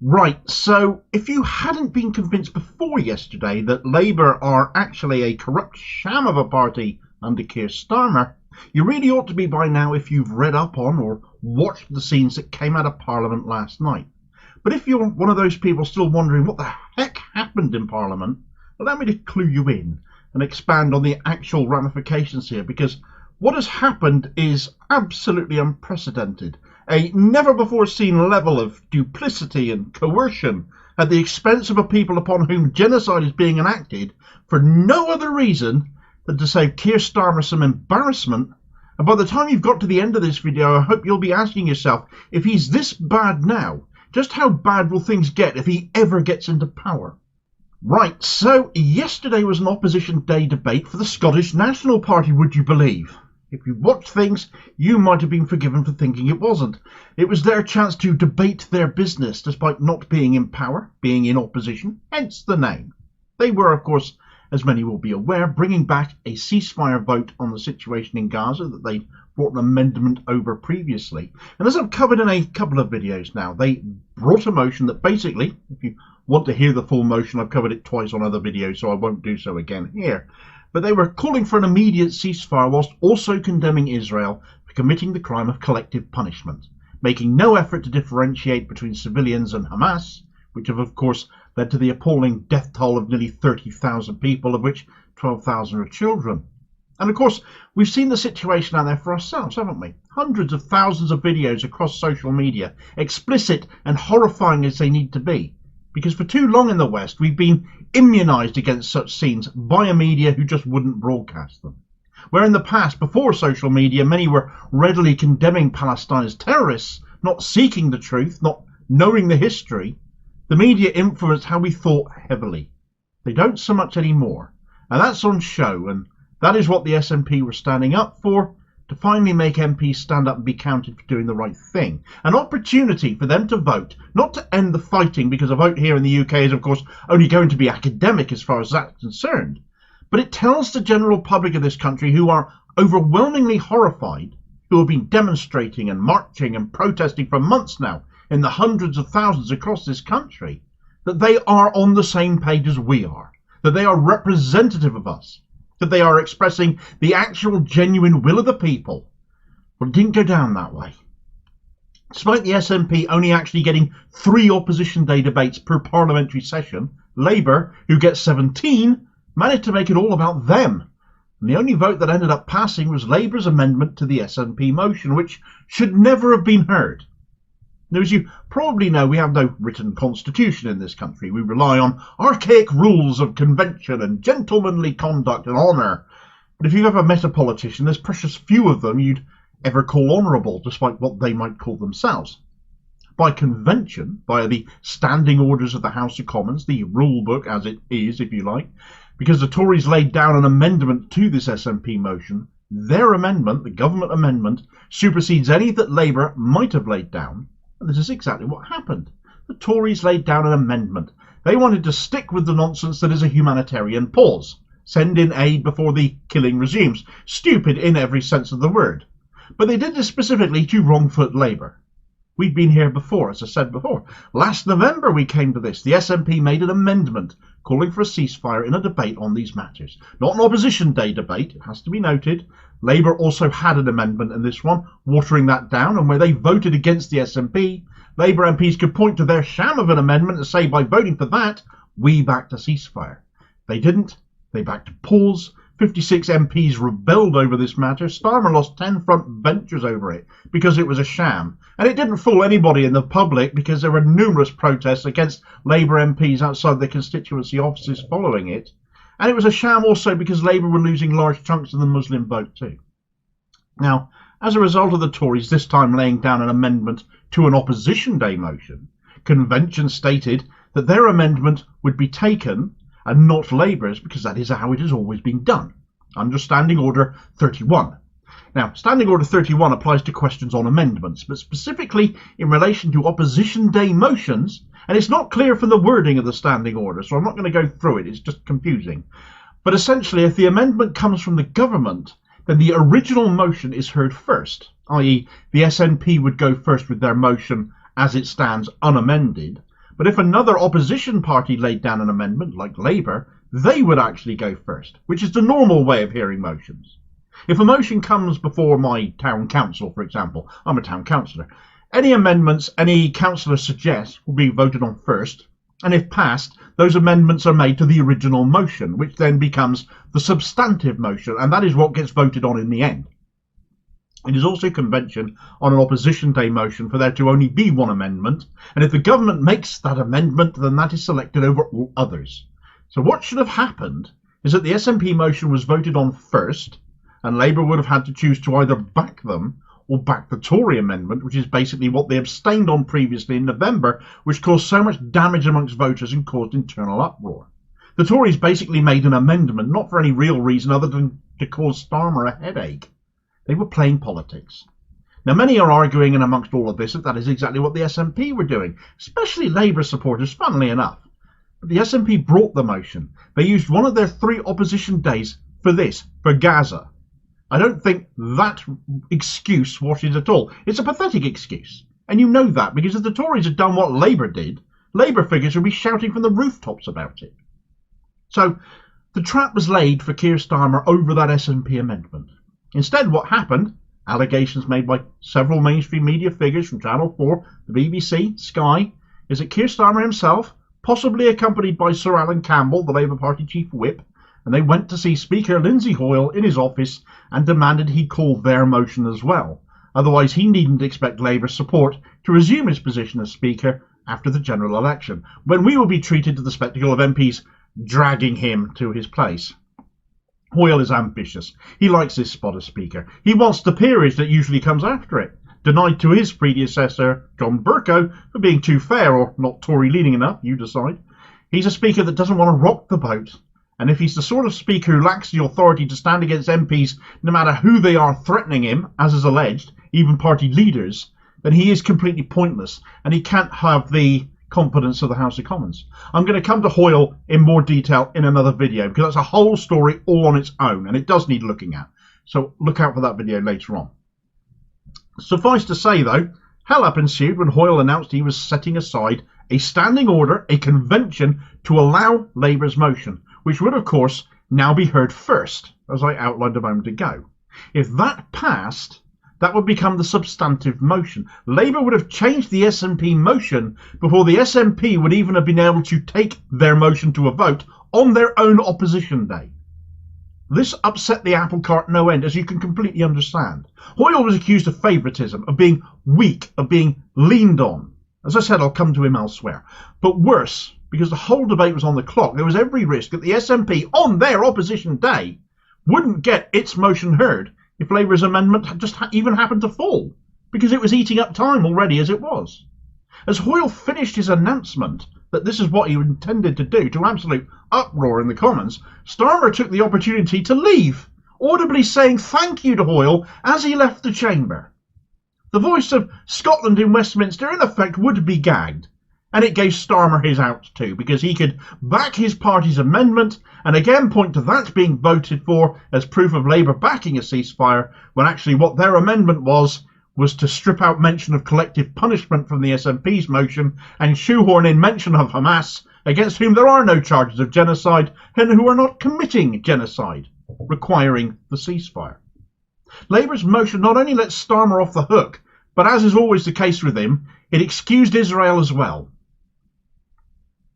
Right, so if you hadn't been convinced before yesterday that Labour are actually a corrupt sham of a party under Keir Starmer, you really ought to be by now if you've read up on or watched the scenes that came out of Parliament last night. But if you're one of those people still wondering what the heck happened in Parliament, allow me to clue you in and expand on the actual ramifications here, because what has happened is absolutely unprecedented. A never-before-seen level of duplicity and coercion at the expense of a people upon whom genocide is being enacted for no other reason than to save Keir Starmer some embarrassment. And by the time you've got to the end of this video, I hope you'll be asking yourself, if he's this bad now, just how bad will things get if he ever gets into power? Right, so yesterday was an Opposition Day debate for the Scottish National Party, would you believe? If you watched things, you might have been forgiven for thinking it wasn't. It was their chance to debate their business, despite not being in power, being in opposition, hence the name. They were, of course, as many will be aware, bringing back a ceasefire vote on the situation in Gaza that they brought an amendment over previously. And as I've covered in a couple of videos now, they brought a motion that basically, if you want to hear the full motion, I've covered it twice on other videos, so I won't do so again here. But they were calling for an immediate ceasefire whilst also condemning Israel for committing the crime of collective punishment, making no effort to differentiate between civilians and Hamas, which have of course led to the appalling death toll of nearly 30,000 people, of which 12,000 are children. And of course, we've seen the situation out there for ourselves, haven't we? Hundreds of thousands of videos across social media, explicit and horrifying as they need to be. Because for too long in the West, we've been immunised against such scenes by a media who just wouldn't broadcast them. Where in the past, before social media, many were readily condemning Palestine as terrorists, not seeking the truth, not knowing the history, the media influenced how we thought heavily. They don't so much anymore. And that's on show, and that is what the SNP were standing up for, to finally make MPs stand up and be counted for doing the right thing. An opportunity for them to vote, not to end the fighting, because a vote here in the UK is of course only going to be academic as far as that's concerned, but it tells the general public of this country, who are overwhelmingly horrified, who have been demonstrating and marching and protesting for months now in the hundreds of thousands across this country, that they are on the same page as we are, that they are representative of us, that they are expressing the actual genuine will of the people. But it didn't go down that way. Despite the SNP only actually getting 3 Opposition Day debates per parliamentary session, Labour, who gets 17, managed to make it all about them. And the only vote that ended up passing was Labour's amendment to the SNP motion, which should never have been heard. Now, as you probably know, we have no written constitution in this country. We rely on archaic rules of convention and gentlemanly conduct and honour. But if you've ever met a politician, there's precious few of them you'd ever call honourable, despite what they might call themselves. By convention, via the standing orders of the House of Commons, the rule book as it is, if you like, because the Tories laid down an amendment to this SNP motion, their amendment, the government amendment, supersedes any that Labour might have laid down. And this is exactly what happened. The Tories laid down an amendment. They wanted to stick with the nonsense that is a humanitarian pause. Send in aid before the killing resumes. Stupid in every sense of the word. But they did this specifically to wrong-foot Labour. We'd been here before, as I said before. Last November we came to this. The SNP made an amendment calling for a ceasefire in a debate on these matters. Not an Opposition Day debate, it has to be noted. Labour also had an amendment in this one, watering that down, and where they voted against the SNP, Labour MPs could point to their sham of an amendment and say, by voting for that, we backed a ceasefire. They didn't. They backed a pause. 56 MPs rebelled over this matter. Starmer lost 10 front benchers over it because it was a sham. And it didn't fool anybody in the public, because there were numerous protests against Labour MPs outside their constituency offices following it. And it was a sham also because Labour were losing large chunks of the Muslim vote too. Now, as a result of the Tories this time laying down an amendment to an Opposition Day motion, convention stated that their amendment would be taken and not Labour's, because that is how it has always been done, under Standing Order 31. Now, Standing Order 31 applies to questions on amendments, but specifically in relation to Opposition Day motions, and it's not clear from the wording of the Standing Order, so I'm not going to go through it, it's just confusing. But essentially, if the amendment comes from the government, then the original motion is heard first, i.e. the SNP would go first with their motion as it stands unamended, But if another opposition party laid down an amendment, like Labour, they would actually go first, which is the normal way of hearing motions. If a motion comes before my town council, for example, I'm a town councillor, any amendments any councillor suggests will be voted on first, and if passed, those amendments are made to the original motion, which then becomes the substantive motion, and that is what gets voted on in the end. It is also convention on an opposition day motion for there to only be one amendment, and if the government makes that amendment, then that is selected over all others. So what should have happened is that the SNP motion was voted on first, and Labour would have had to choose to either back them or back the Tory amendment, which is basically what they abstained on previously in November, which caused so much damage amongst voters and caused internal uproar. The Tories basically made an amendment, not for any real reason other than to cause Starmer a headache. They were playing politics. Now, many are arguing, and amongst all of this, that is exactly what the SNP were doing, especially Labour supporters, funnily enough. But the SNP brought the motion. They used one of their 3 opposition days for this, for Gaza. I don't think that excuse washes at all. It's a pathetic excuse. And you know that, because if the Tories had done what Labour did, Labour figures would be shouting from the rooftops about it. So, the trap was laid for Keir Starmer over that SNP amendment. Instead, what happened, allegations made by several mainstream media figures from Channel 4, the BBC, Sky, is that Keir Starmer himself, possibly accompanied by Sir Alan Campbell, the Labour Party chief whip, and they went to see Speaker Lindsay Hoyle in his office and demanded he call their motion as well. Otherwise, he needn't expect Labour's support to resume his position as Speaker after the general election, when we will be treated to the spectacle of MPs dragging him to his place. Hoyle is ambitious. He likes this spot as Speaker. He wants the peerage that usually comes after it, denied to his predecessor, John Bercow, for being too fair or not Tory-leaning enough, you decide. He's a Speaker that doesn't want to rock the boat. And if he's the sort of Speaker who lacks the authority to stand against MPs no matter who they are threatening him, as is alleged, even party leaders, then he is completely pointless and he can't have the confidence of the House of Commons. I'm going to come to Hoyle in more detail in another video because that's a whole story all on its own and it does need looking at. So look out for that video later on. Suffice to say though, hell up ensued when Hoyle announced he was setting aside a standing order, a convention, to allow Labour's motion, which would, of course, now be heard first, as I outlined a moment ago. If that passed, that would become the substantive motion. Labour would have changed the SNP motion before the SNP would even have been able to take their motion to a vote on their own opposition day. This upset the apple cart no end, as you can completely understand. Hoyle was accused of favouritism, of being weak, of being leaned on. As I said, I'll come to him elsewhere. But worse, because the whole debate was on the clock, there was every risk that the SNP, on their opposition day, wouldn't get its motion heard if Labour's amendment had just even happened to fall, because it was eating up time already as it was. As Hoyle finished his announcement that this is what he intended to do, to absolute uproar in the Commons, Starmer took the opportunity to leave, audibly saying thank you to Hoyle as he left the chamber. The voice of Scotland in Westminster, in effect, would be gagged. And it gave Starmer his out too, because he could back his party's amendment and again point to that being voted for as proof of Labour backing a ceasefire, when actually what their amendment was to strip out mention of collective punishment from the SNP's motion and shoehorn in mention of Hamas, against whom there are no charges of genocide and who are not committing genocide, requiring the ceasefire. Labour's motion not only let Starmer off the hook, but as is always the case with him, it excused Israel as well.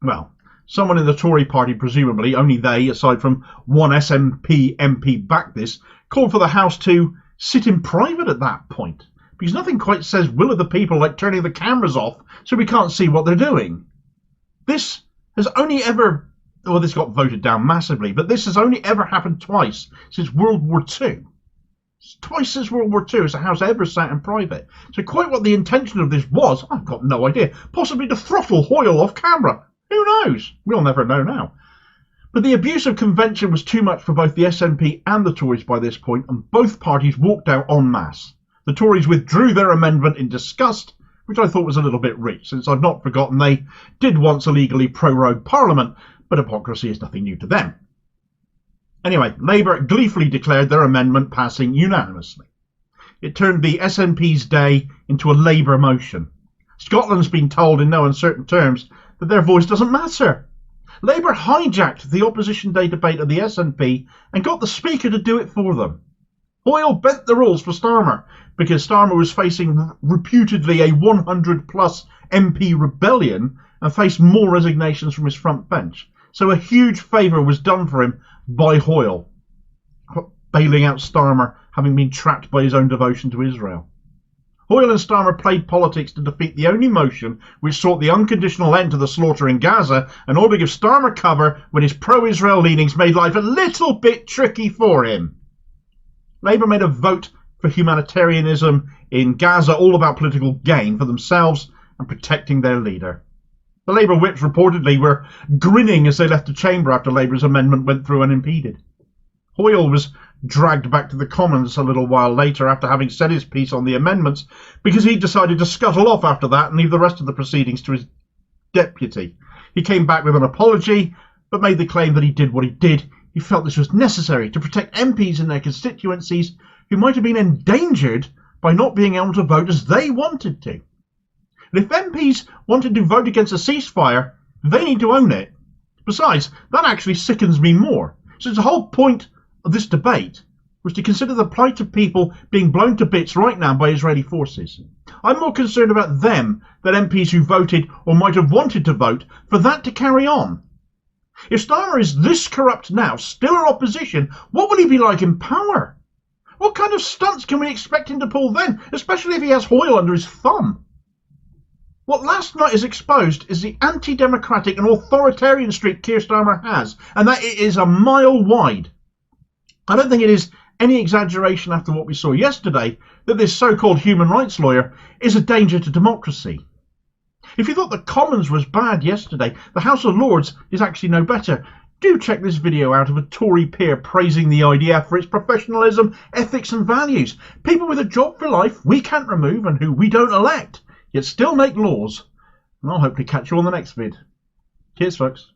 Well, someone in the Tory party, presumably, only they, aside from one SNP MP backed this, called for the House to sit in private at that point, because nothing quite says will of the people like turning the cameras off so we can't see what they're doing. This has only ever, well, this got voted down massively, but this has only ever happened twice since World War II. Twice since World War II has the House ever sat in private. So quite what the intention of this was, I've got no idea. Possibly to throttle Hoyle off camera. Who knows? We'll never know now. But the abuse of convention was too much for both the SNP and the Tories by this point, and both parties walked out en masse. The Tories withdrew their amendment in disgust, which I thought was a little bit rich, since I've not forgotten they did once illegally prorogue Parliament, but hypocrisy is nothing new to them. Anyway, Labour gleefully declared their amendment passing unanimously. It turned the SNP's day into a Labour motion. Scotland's been told in no uncertain terms that their voice doesn't matter. Labour hijacked the Opposition Day debate at the SNP and got the Speaker to do it for them. Hoyle bent the rules for Starmer because Starmer was facing reputedly a 100-plus MP rebellion and faced more resignations from his front bench. So a huge favour was done for him by Hoyle, bailing out Starmer, having been trapped by his own devotion to Israel. Hoyle and Starmer played politics to defeat the only motion which sought the unconditional end to the slaughter in Gaza, and all to give Starmer cover when his pro-Israel leanings made life a little bit tricky for him. Labour made a vote for humanitarianism in Gaza all about political gain for themselves and protecting their leader. The Labour whips reportedly were grinning as they left the chamber after Labour's amendment went through unimpeded. Hoyle was dragged back to the Commons a little while later after having said his piece on the amendments because he decided to scuttle off after that and leave the rest of the proceedings to his deputy. He came back with an apology but made the claim that he did what he did. He felt this was necessary to protect MPs in their constituencies who might have been endangered by not being able to vote as they wanted to. And if MPs wanted to vote against a ceasefire, they need to own it. Besides, that actually sickens me more, since the whole point of this debate was to consider the plight of people being blown to bits right now by Israeli forces. I'm more concerned about them than MPs who voted or might have wanted to vote for that to carry on. If Starmer is this corrupt now, still in opposition, what will he be like in power? What kind of stunts can we expect him to pull then, especially if he has Hoyle under his thumb? What last night is exposed is the anti-democratic and authoritarian streak Keir Starmer has, and that it is a mile wide. I don't think it is any exaggeration after what we saw yesterday that this so-called human rights lawyer is a danger to democracy. If you thought the Commons was bad yesterday, the House of Lords is actually no better. Do check this video out of a Tory peer praising the IDF for its professionalism, ethics and values. People with a job for life we can't remove and who we don't elect, yet still make laws. And I'll hopefully catch you on the next vid. Cheers, folks.